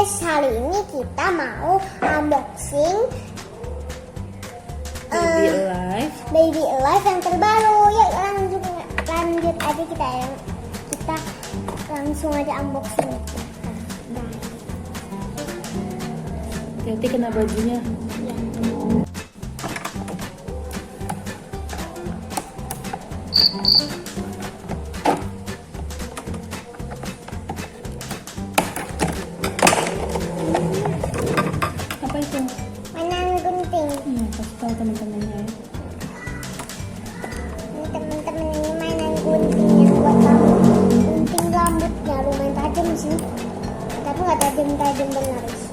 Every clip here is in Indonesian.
guys, hari ini kita mau unboxing Baby Alive yang terbaru. Yuk lanjut aja kita langsung aja unboxing. Hati-hati kena bajunya. Apa itu? Mainan gunting. Kasih tahu teman-temannya ya. Ini teman-teman, ini mainan gunting yang buat rambut. Gunting rambutnya lumayan tajam sih, tapi nggak tajam-tajam benar sih.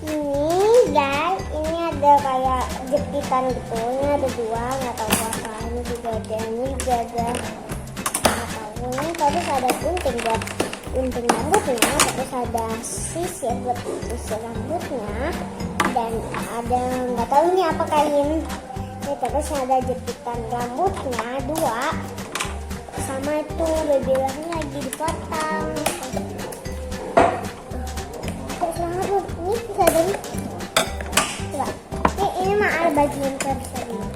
Ini guys, ini ada kayak jepitan gitu. Ini ada dua, nggak tahu apa. Ini juga ada, nggak tahu. Ini terus ada gunting buat gunting rambutnya, terus ada sisir buat sisir rambutnya, dan ada nggak tahu ini apa kain. Ini terus ada jepitan rambutnya dua, sama itu baby Alive lagi dipotong. Terus rambut ini bisa dari coba. Ini mah ada bagian tersebut.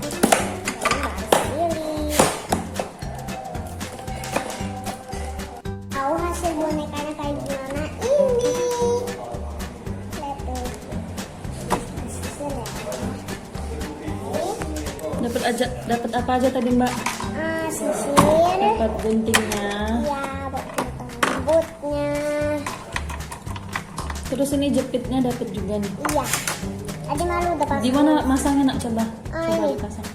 Tahu hasil bonekanya kayak gimana? Ini lihat tuh hasilnya. Dapat apa aja tadi, Mbak? Sisir, Dapat guntingnya. ya buat potong rambutnya. Terus ini jepitnya dapat juga nih. Iya, ada malu udah pasang. Di mana masangnya, nak? Coba Ini. dipasang.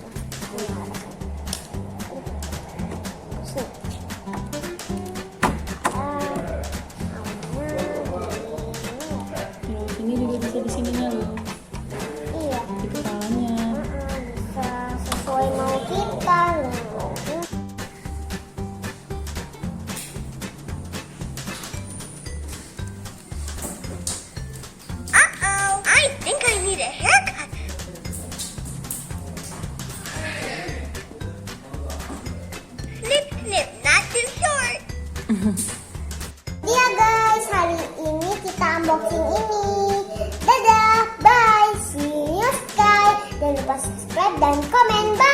Terus ini juga bisa di sininya loh. Iya, Di kepalanya. bisa sesuai mau kita loh. I think I need a haircut. Snip, snip, not too short. Iya guys, hari ini kita unboxing ini. Dadah, bye, see you next time. Jangan lupa subscribe dan komen, bye.